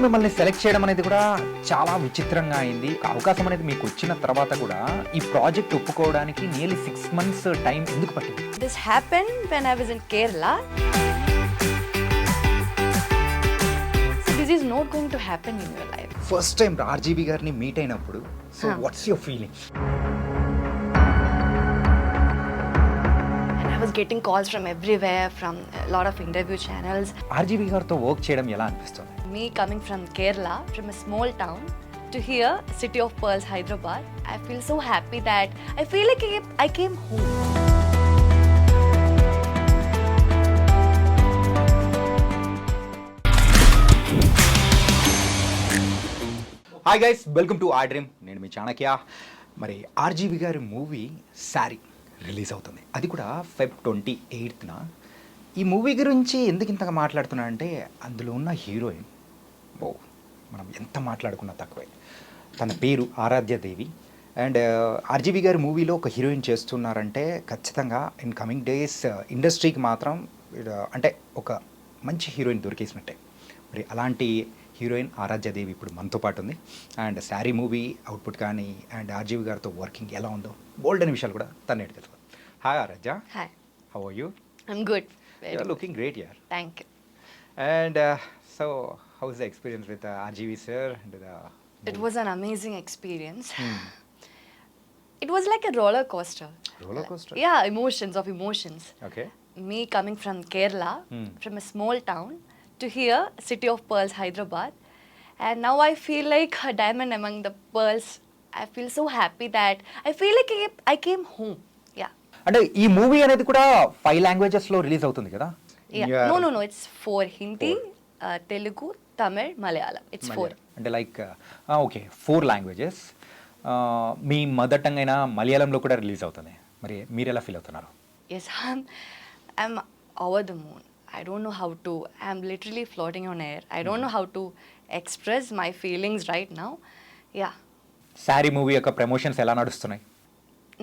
మిమ్మల్ని సెలెక్ట్ చేయడం అనేది కూడా చాలా విచిత్రంగా అయింది. అవకాశం అనేది మీకు వచ్చిన తర్వాత కూడా ఈ ప్రాజెక్ట్ ఒప్పుకోవడానికి నియర్లీ 6 months టైం ఎందుకు పట్టింది? This happened when I was in Kerala. So this is not going to happen in your life. First time RGV గారిని మీట్ అయినప్పుడు so what's your feeling? And I was getting calls from everywhere, from a lot of interview channels. RGV గారితో work చేయడం ఎలా అనిపిస్తుంది? Me coming from Kerala, from a small town, to here, City of Pearls, Hyderabad, I feel so happy that I feel like I came home. Hi guys, welcome to Idream. నేను మీ చాణక్య. మరి RGV గారి movie sorry release అవుతుంది, అది కూడా Feb 28న. ఈ movie గురించి ఎందుకు ఇంతగా మాట్లాడుతున్నా అంటే అందులో ఉన్న హీరోయిన్ మనం ఎంత మాట్లాడుకున్నా తక్కువే. తన పేరు ఆరాధ్య దేవి. అండ్ ఆర్జీవీ గారి మూవీలో ఒక హీరోయిన్ చేస్తున్నారంటే ఖచ్చితంగా ఇన్ కమింగ్ డేస్ ఇండస్ట్రీకి మాత్రం అంటే ఒక మంచి హీరోయిన్ దొరికేసినట్టే. మరి అలాంటి హీరోయిన్ ఆరాధ్య దేవి ఇప్పుడు మనతో పాటు ఉంది. అండ్ సారీ మూవీ అవుట్పుట్ కానీ అండ్ ఆర్జీవీ గారితో వర్కింగ్ ఎలా ఉందో బోల్డ్ అనే విషయాలు కూడా తను తెలుసు. Hi Aradhya. Hi. How are you? I'm good. You are looking great here. Thank you. And so, how is the experience with RGV sir? And It was an amazing experience. It was like a roller coaster. Roller coaster? Yeah, emotions. Okay. Me coming from Kerala, from a small town, to here, City of Pearls, Hyderabad. And now I feel like a diamond among the pearls. I feel so happy that I feel like I came home. Yeah. అంటే ఈ movie అనేది కూడా 5 languages లో release అవుతుంది కదా? Yeah. No. It's 4. Hindi, Telugu, Tamil, Malayalam. It's 4. అంటే like okay 4 languages. మీ mother tongue అయిన మలయాళంలో కూడా రిలీజ్ అవుతుంది. మరి మీరు ఎలా ఫీల్ అవుతున్నారు? Yes, I'm over the moon. I don't know how to. I'm literally floating on air. I don't know how to express my feelings right now. Yeah. Sorry movie యొక్క promotions ఎలా నడుస్తున్నాయి?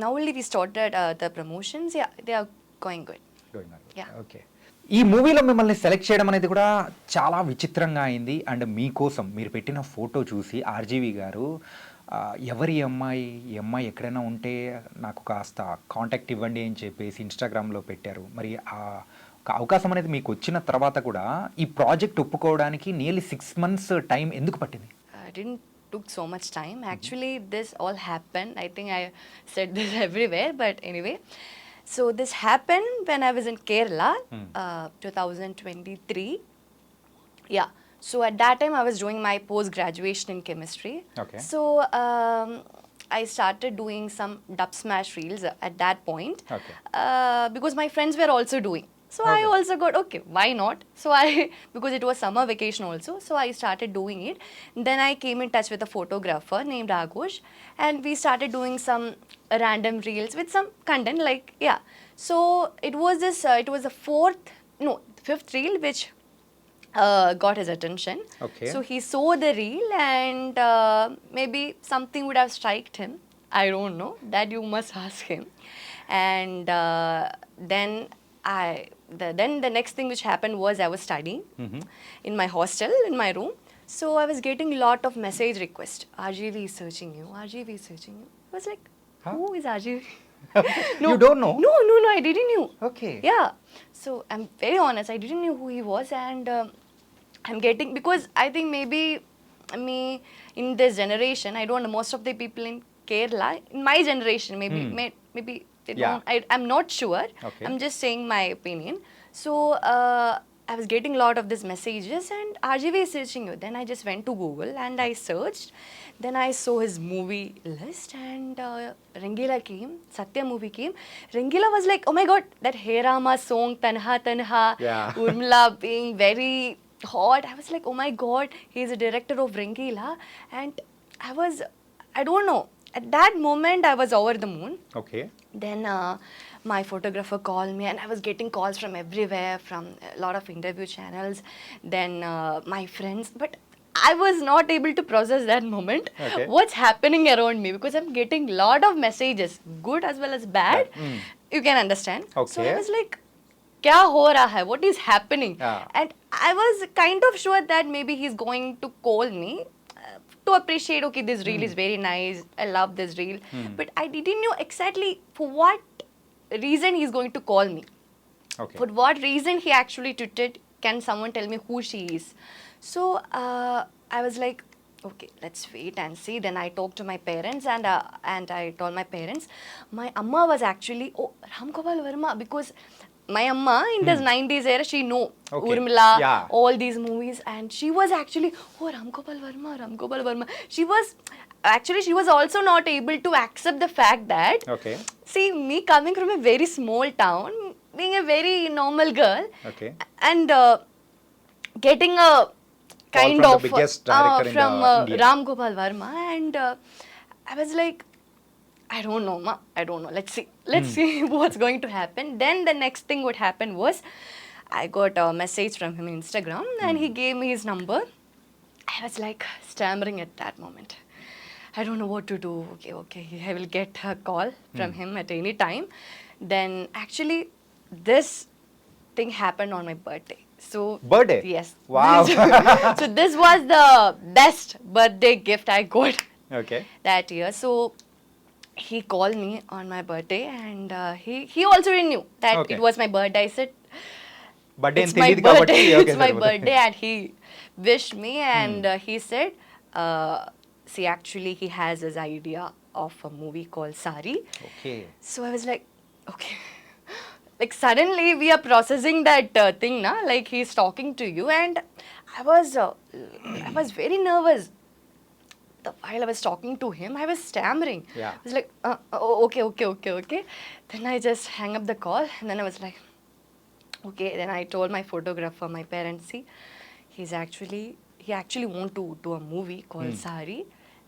Now only we started the promotions. Yeah, they are going good. Yeah. Okay. ఈ మూవీలో మిమ్మల్ని select చేయడం అనేది కూడా చాలా విచిత్రంగా అయింది. అండ్ మీకోసం మీరు పెట్టిన ఫోటో చూసి ఆర్జీవీ గారు ఎవరి ఈ అమ్మాయి ఎక్కడైనా ఉంటే నాకు కాస్త కాంటాక్ట్ ఇవ్వండి అని చెప్పేసి ఇన్స్టాగ్రామ్లో పెట్టారు. మరి ఒక అవకాశం అనేది మీకు వచ్చిన తర్వాత కూడా ఈ ప్రాజెక్ట్ ఒప్పుకోవడానికి నియర్లీ 6 months టైం ఎందుకు పట్టింది? It didn't took so much time. Actually, this all happened. I think I said this everywhere, but anyway. So this happened when I was in Kerala, 2023. Yeah. So at that time, I was doing my post-graduation in chemistry. Okay. So I started doing some dub smash reels at that point. Okay. Because my friends were also doing. So I also got, okay, why not? So because it was summer vacation also, so I started doing it. Then I came in touch with a photographer named Ragosh, and we started doing some random reels with some content, like, yeah. So it was the fifth reel which got his attention. Okay. So he saw the reel and maybe something would have striked him. I don't know. That you must ask him. And then the next thing which happened was I was studying in my hostel, in my room. So I was getting a lot of message requests. RGV is searching you. RGV is searching you. I was like, who is RGV? You don't know? No, I didn't know. Okay. Yeah. So I'm very honest. I didn't know who he was, and I'm getting, because I think maybe me in this generation, I don't know, most of the people in Kerala, in my generation, maybe they don't. I'm not sure. Okay. I'm just saying my opinion. So I was getting a lot of these messages, and RGV is searching you. Then I just went to Google and I searched. Then I saw his movie list, and Rangila came, Satya movie came. Rangila was like, oh my god, that Hey Rama song, Tanha Tanha, Urmila being very hot. I was like, oh my god, he's a director of Rangila. And I don't know. At that moment, I was over the moon. Okay. Then my photographer called me, and I was getting calls from everywhere, from a lot of interview channels. Then my friends, but I was not able to process that moment. Okay. What's happening around me, because I'm getting lot of messages, good as well as bad. You can understand. Okay. So I was like, क्या हो रहा है? What is happening? Yeah. And I was kind of sure that maybe he's going to call me to appreciate, okay, this reel is very nice. I love this reel. But I didn't know exactly for what reason he's going to call me. Okay. For what reason he actually tweeted, can someone tell me who she is? So I was like, okay, let's wait and see. Then I talked to my parents and I told my parents. My amma was actually, oh, Ram Gopal Verma, because my amma in this 90s era, she know Okay. Urmila, Yeah. all these movies, and she was actually, oh, Ram Gopal Verma. She was also not able to accept the fact that, Okay. see, me coming from a very small town, being a very normal girl, Okay. and getting a kind from the of biggest director in from the India. Ram Gopal Verma, and I was like, I don't know, ma. I don't know. Let's see what's going to happen. Then the next thing what happened was, I got a message from him on Instagram, and he gave me his number. I was like stammering at that moment. I don't know what to do. Okay, I will get a call from him at any time. Then actually, this thing happened on my birthday. So Birthday? Yes. Wow. So this was the best birthday gift I got Okay. that year. So he called me on my birthday, and he also knew that Okay. it was my birthday. I said, Birthday it's and my తెలియదు కాబట్టి birthday. okay, It's my సరిపోతుంది. birthday, and he wished me, and he said, see, actually, he has his idea of a movie called Sari. Okay. So I was like, okay. Like suddenly we are processing that thing, na? Like he's talking to you, and I was very nervous. While I was talking to him, I was stammering. Yeah. I was like, okay. Then I just hang up the call, and then I was like, okay. Then I told my photographer, my parents, see, he actually want to do a movie called Sari.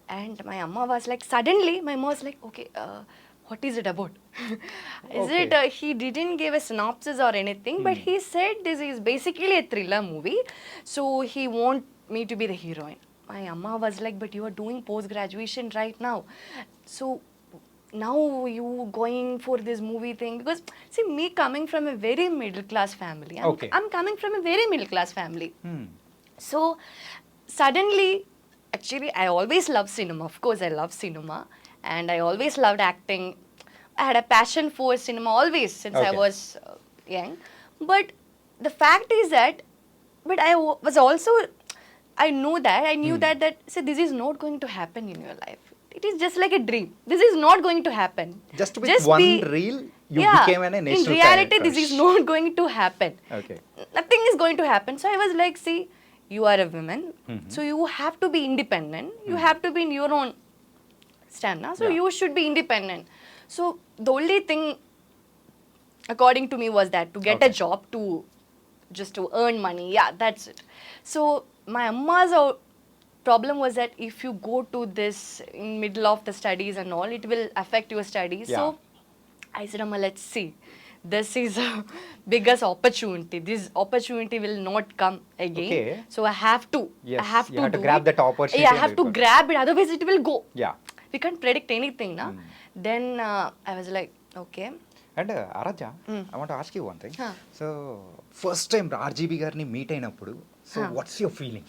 And my amma was like, suddenly, my mom was like, okay, what is it about? He didn't give a synopsis or anything, but he said this is basically a thriller movie. So he want me to be the heroine. My amma was like, but you are doing post-graduation right now. So now you going for this movie thing, because see, me coming from a very middle class family. Okay. I'm coming from a very middle class family. Hmm. So suddenly, actually, I always loved cinema. Of course, I love cinema, and I always loved acting. I had a passion for cinema always since I Okay. was young. But the fact is that, but was also, I knew that so this is not going to happen in your life. It is just like a dream. This is not going to happen. Just with one reel, you became a national in reality, character. this is not going to happen. Okay. Nothing is going to happen. So I was like, see, you are a woman, so you have to be independent. You have to be in your own stamina. So Yeah. you should be independent. So the only thing, according to me, was that to get a Okay. job, just to earn money. Yeah, that's it. So my amma's problem was that if you go to this in middle of the studies and all, it will affect your studies. Yeah. So I said, Amma, let's see. This is a biggest opportunity. This opportunity will not come again. Okay. So I have to. Yes, I have you to have to do grab it. that opportunity Yeah, I and have to do it. grab it. Otherwise, it will go. Yeah. We can't predict anything, na? Then I was like, okay. And Aradhya I want ask you one thing Huh. So first time RGV గారిని meet అయినప్పుడు so Huh. What's your feeling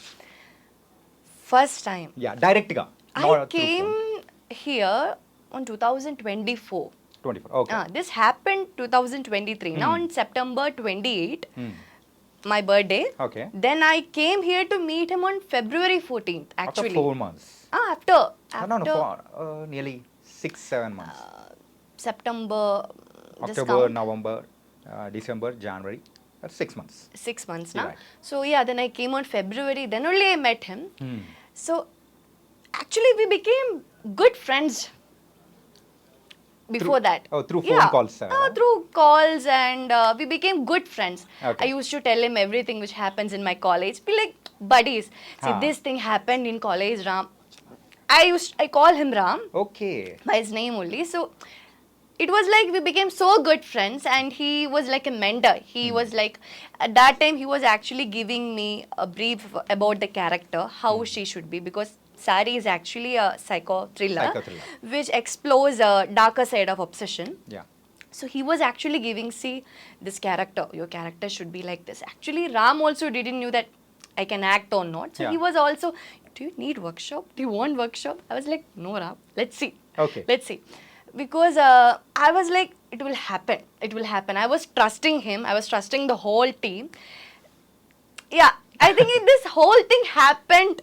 First time. Yeah డైరెక్ట్గా I came here on 2024. 24 okay This happened 2023. Now on September 28, my birthday. Okay. Then I came here to meet him on February 14th. After Actually, 4 months after no nearly 6-7 months September. Just October, count. November, December, January. That's 6 months. 6 months You're now. right. So yeah, then I came on February. Then only I met him. So actually, we became good friends. Before that, through phone calls, through calls, and we became good friends. Okay. I used to tell him everything which happens in my college. We like buddies. See, Huh. this thing happened in college, Ram. I call him Ram okay by his name only. So it was like we became so good friends, and he was like a mentor. He was like, at that time, he was actually giving me a brief about the character, how she should be, because Sari is actually a psycho thriller, Psycho thriller. which explores a darker side of obsession. Yeah So he was actually giving, see, this character, your character should be like this. Actually, Ram also didn't knew that I can act or not. So Yeah. he was also, do you need workshop? Do you want workshop? I was like, no, Ram, let's see. Okay. Let's see. Because I was like, it will happen. It will happen. I was trusting him. I was trusting the whole team. Yeah, I think this whole thing happened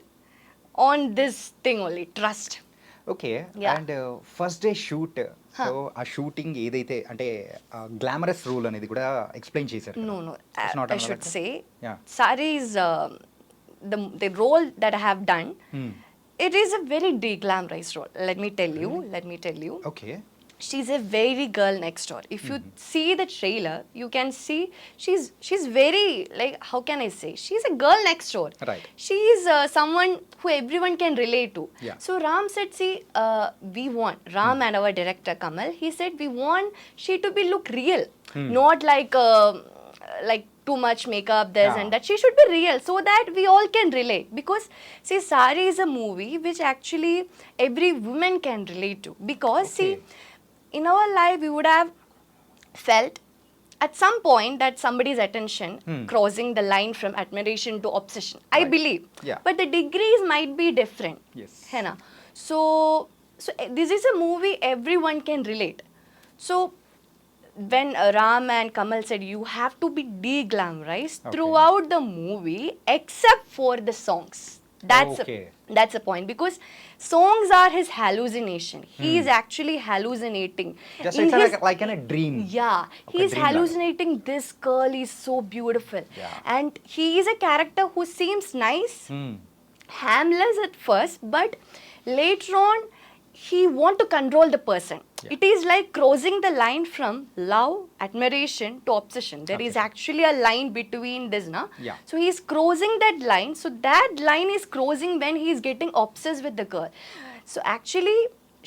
on this thing only, trust. Okay Yeah. And first day shoot so ఆ shooting ఏదైతే అంటే glamorous rule అనేది కూడా explain చేశారు No, no. It's not I should another- say, Yeah. Sari's the role that I have done. It is a very de-glamorized role. Let me tell you. Let me tell you. Okay She's a very girl next door. If you see the trailer, you can see she's very, like, how can I say? She's a girl next door. Right. She's someone who everyone can relate to. Yeah. So Ram said, see, we want Ram and our director Kamal. He said we want she to be look real, not like too much makeup, this Yeah. and that. She should be real so that we all can relate. Because see, Sari is a movie which actually every woman can relate to. Because see, in our life we would have felt at some point that somebody's attention crossing the line from admiration to obsession. I Right. believe. Yeah. But the degrees might be different. Yes. है ना? So this is a movie everyone can relate. So when Ram and Kamal said you have to be de-glamorized Okay. throughout the movie except for the songs. Okay. That's the point, because songs are his hallucination. He is actually hallucinating. Just In it's his- like an dream yeah, Okay, he's dream hallucinating. This girl is so beautiful. Yeah. And he is a character who seems nice, harmless at first, but later on, he want to control the person. Yeah. It is like crossing the line from love, admiration to obsession. There is Okay. actually a line between this, na? Yeah. So he is crossing that line. So that line is crossing when he is getting obsessed with the girl. So actually,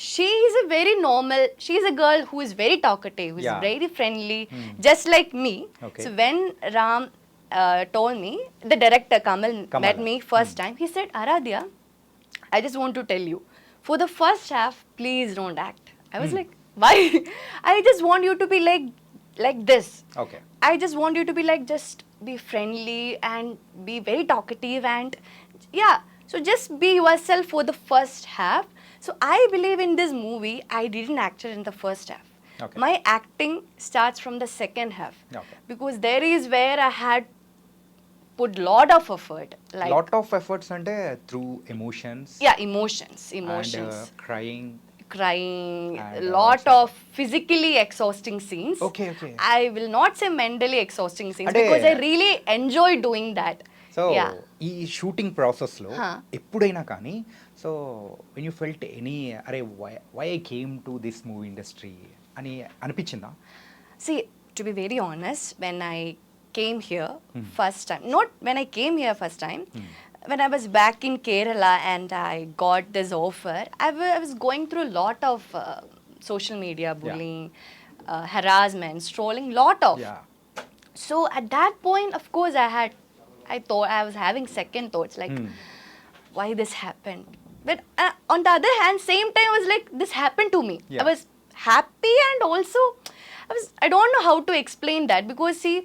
she is a very normal, she is a girl who is very talkative, who is Yeah. very friendly, just like me. Okay. So when Ram told me, the director Kamal Kamal. met me first time, he said, Aradhya, I just want to tell you, for the first half, please don't act. I was like, why? I just want you to be like this. Okay I just want you to be like, just be friendly and be very talkative and yeah. So just be yourself for the first half. So I believe in this movie, I didn't act in the first half. Okay. My acting starts from the second half. Okay. Because there is where I had put lot of effort. Like lot of efforts అంటే through emotions yeah, emotions. Crying Crying, And, a lot also- of physically exhausting scenes. Okay, okay. I will not say mentally exhausting scenes Ade- because I really enjoy doing that. So Yeah. ఈ shooting ప్రాసెస్లో Huh. ఎప్పుడైనా కానీ so when you felt any అరే why I came to this movie industry అని అనిపించిందా See, to be very honest, when I came here first time, not when I came here first time, when I was back in Kerala and I got this offer, I was going through a lot of social media bullying, harassment, trolling, lot of. Yeah So at that point, of course, I thought I was having second thoughts like, why this happened? But on the other hand, same time I was like, this happened to me. Yeah. I was happy and also I don't know how to explain that, because see,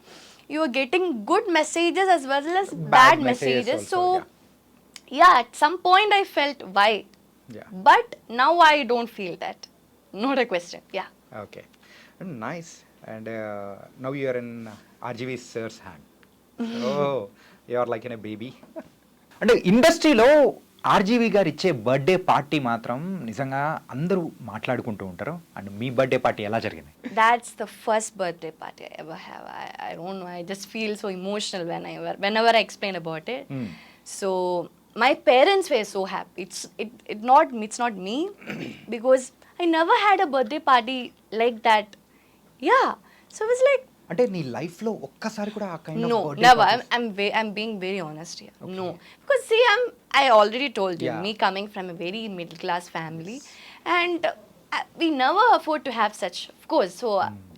you are getting good messages as well as bad messages. also, So yeah, at some point I felt why. Yeah But now I don't feel that. Not a question. Yeah. Okay nice and now you're in RGV sir's hand you're like in a baby అంటే ఇండస్ట్రీలో RGV గారు ఇచ్చే birthday party మాత్రం నిజంగా అందరూ మాట్లాడుకుంటూ ఉంటారు and me birthday party ఎలా జరిగింది That's the first birthday party I ever have. I don't know. I just feel so emotional whenever I explain about it. So my parents were so happy. It's not me because I never had a birthday party like that. Yeah. So I was like, అంటే నీ లైఫ్లో ఒక్కసారి కూడా ఆ kind no, never. I'm being very honest here. No, because see, I already told you, Yeah. me coming from a very middle class family, and we never afford to have such. Of course, so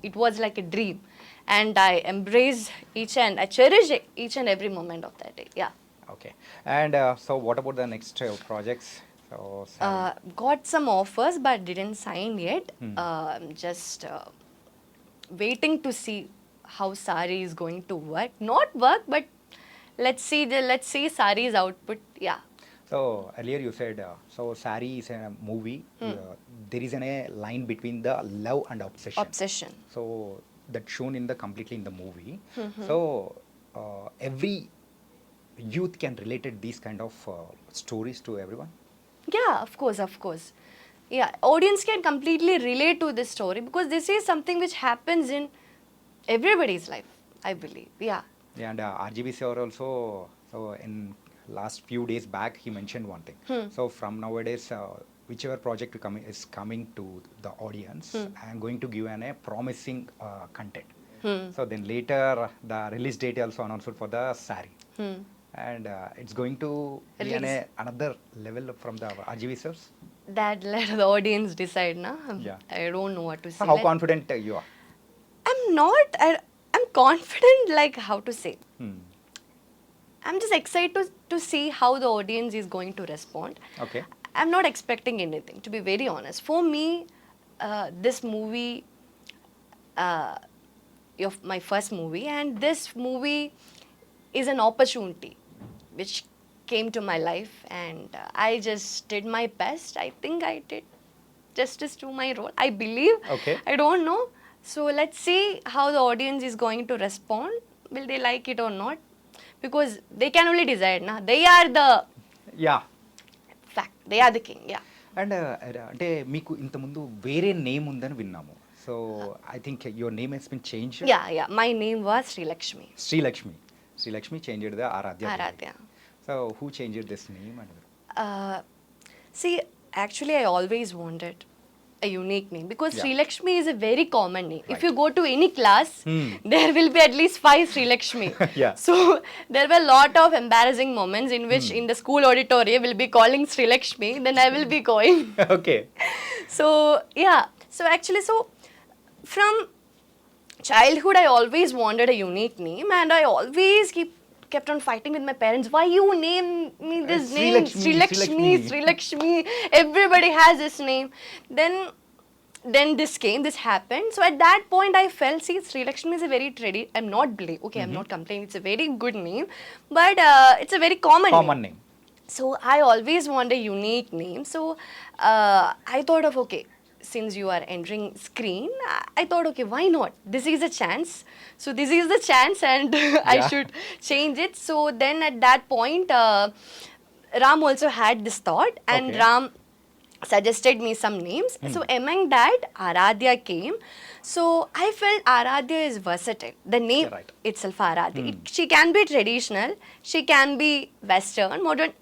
it was like a dream, and I embrace I cherish each and every moment of that day. Yeah. Okay and so what about the next projects so Got some offers but didn't sign yet. Just waiting to see how Sari is going to work. Not work, but let's see Sari's output. Yeah. So earlier you said, so Sari is a movie. There is a line between the love and obsession. Obsession. So that shown in the completely in the movie. So every youth can relate it, these kind of stories to everyone. Yeah, of course, of course. Yeah, audience can completely relate to this story because this is something which happens in everybody's life, I believe. Yeah. Yeah, and RGV Saree also, so in last few days back, he mentioned one thing. So from nowadays, whichever project is coming to the audience, I am going to give a promising content. So then later, the release date also announced for the Sari. And it's going to be another level from the RGV Sirs. That let the audience decide, na? Yeah. I don't know what to say. So how confident you are? I'm confident, like, how to say. Hmm. I'm just excited to see how the audience is going to respond. Okay. I'm not expecting anything, to be very honest. For me, this movie, my first movie, and this movie is an opportunity which came to my life, and I just did my best. I think I did justice to my role. I believe. Okay. I don't know. So let's see how the audience is going to respond. Will they like it or not? Because they can only decide, na? They are the fact. They are the king, yeah. And అంటే మీకు ఇంతకుముందు వేరే name ఉందని విన్నాము. So I think your name has been change. Yeah. My name was Srilakshmi. Srilakshmi changed the Aradya. So who changed this name and See, actually, I always wanted a unique name because Yeah. Srilakshmi is a very common name. If Right. you go to any class, there will be at least 5 Srilakshmi. Yeah. So there were a lot of embarrassing moments in which in the school auditorium will be calling Srilakshmi, then I will be going. Okay. So yeah, so actually, so from childhood I always wanted a unique name, and I always kept on fighting with my parents. Why you name me this name? Srilakshmi. Everybody has this name. Then this happened. So at that point I felt, see, Srilakshmi is a very I'm not I'm not complaining. It's a very good name, but it's a very common name. So I always want a unique name. So I thought of, okay, since you are entering screen, I thought, okay, why not? This is a chance. So this is the chance, and I should change it. So then at that point, Ram also had this thought, and Okay. Ram suggested me some names. So among that, Aradhya came. So I felt Aradhya is versatile. The name Right. itself, Aradhya. She can be traditional, she can be western, modern.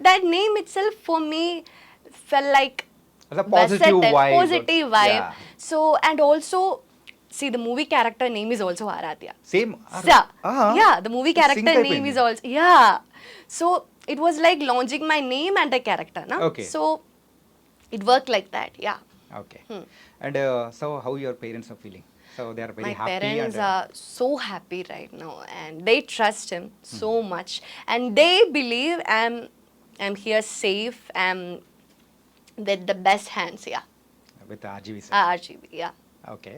That name itself for me felt like It's a positive vibe. Positive vibe. Yeah. So, and also, see, the movie character name is also Aradhya. Same. Yeah, the movie character Sync name is అయిపోయింది. also, yeah. So, it was like launching my name and the character, na? Okay. So, it worked like that, yeah. Okay. And so how your parents are feeling? So they are very My happy parents and are so happy right now, and they trust him so much, and they believe I'm here safe, I'm with the best hands, yeah. with RGV. RGB, yeah. Okay.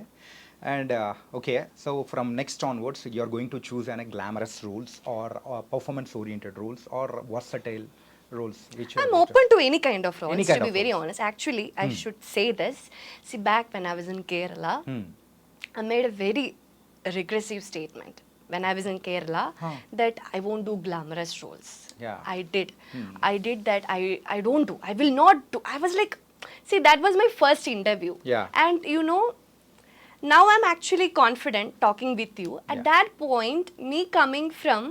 And okay, so from next onwards, you are going to choose any glamorous roles or performance-oriented roles or versatile roles? Which I'm open to any kind of roles, Any kind to be of very roles. honest. Actually, I should say this. See, back when I was in Kerala, Hmm. I made a very regressive statement when I was in Kerala that I won't do glamorous roles. Yeah. I did that. I don't do. I will not do. I was like, see, that was my first interview. Yeah. And you know, now I'm actually confident talking with you. At Yeah. that point, me coming from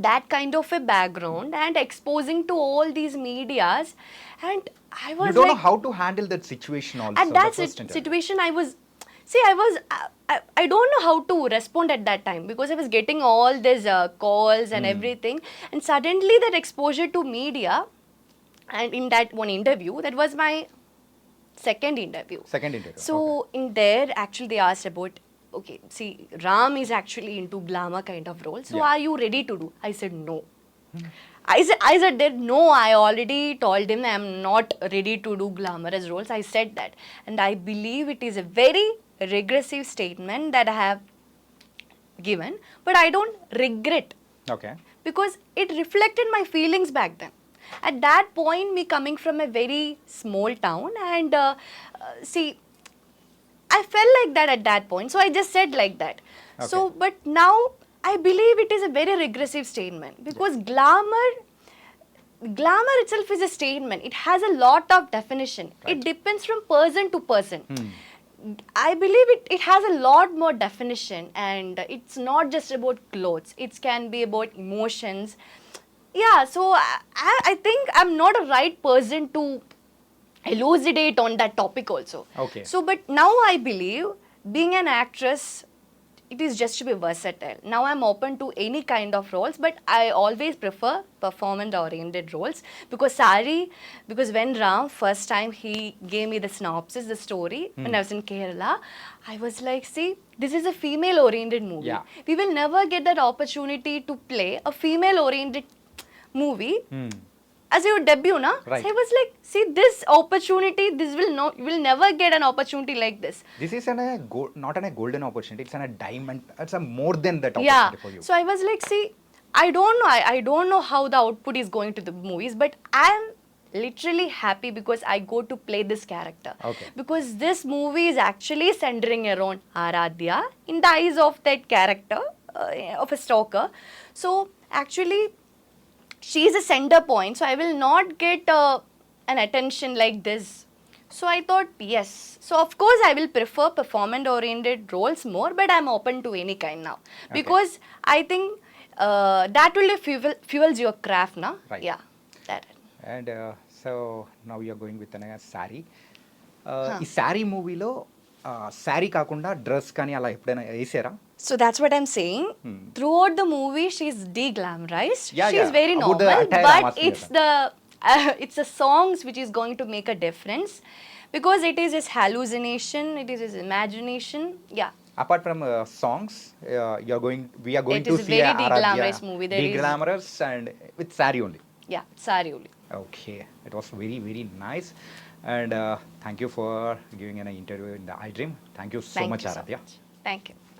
that kind of a background and exposing to all these medias, and I was You don't like, know how to handle that situation also. at that the first interview. situation I don't know how to respond at that time because I was getting all these calls and everything, and suddenly that exposure to media, and in that one interview, that was my second interview. Second interview. So in there, actually they asked about, okay, see, Ram is actually into glamour kind of roles, so Yeah. are you ready to do? I said no. I said that no, I already told him I'm not ready to do glamorous roles. I said that, and I believe it is a very regressive statement that I have given, but I don't regret okay because it reflected my feelings back then. At that point, me coming from a very small town, and see, I felt like that at that point, so I just said like that. So, Okay. but now I believe it is a very regressive statement because glamour itself is a statement. It has a lot of definition. It Right. depends from person to person. I believe it has a lot more definition, and it's not just about clothes. It can be about emotions. Yeah, so I think I'm not a right person to elucidate on that topic also. Okay. So, but now I believe being an actress, it is just to be versatile. Now I'm open to any kind of roles, but I always prefer performance-oriented roles because when Ram first time he gave me the synopsis, the story, when I was in Kerala, I was like, see, this is a female-oriented movie. Yeah. We will never get that opportunity to play a female-oriented movie as your debut, na? Right. So I was like, see, this opportunity, you will never get an opportunity like this. This is not a golden opportunity, it's a diamond, it's a more than that Yeah. opportunity for you. So I was like, see, I don't know. I don't know how the output is going to the movies, but I am literally happy because I go to play this character. Okay. Because this movie is actually centering around Aradya in the eyes of that character of a stalker. So actually, she is a center point, so I will not get an attention like this. So I thought, yes. So of course I will prefer performance-oriented roles more, but I'm open to any kind now. Okay. Because I think that will fuels your craft, na? Right. Yeah, that. And so now you're going with Saree ఈ శారీ మూవీలో శారీ కాకుండా dress కానీ అలా ఎప్పుడైనా వేసారా? So that's what I'm saying. Throughout the movie, she's de-glamorized. Yeah, she's yeah. very About the normal, attire I'm but asking it's the songs which is going to make a difference because it is his hallucination, it is his imagination. Yeah. Apart from songs, we are going It to is a see very Aradya, de-glamorous movie. There is- de-glamorous and with saree only. Yeah, Sari only. Okay, it was very, very nice. And thank you for giving an interview in the Idream. Thank you so Thank much, you so Aradya. much. Thank you.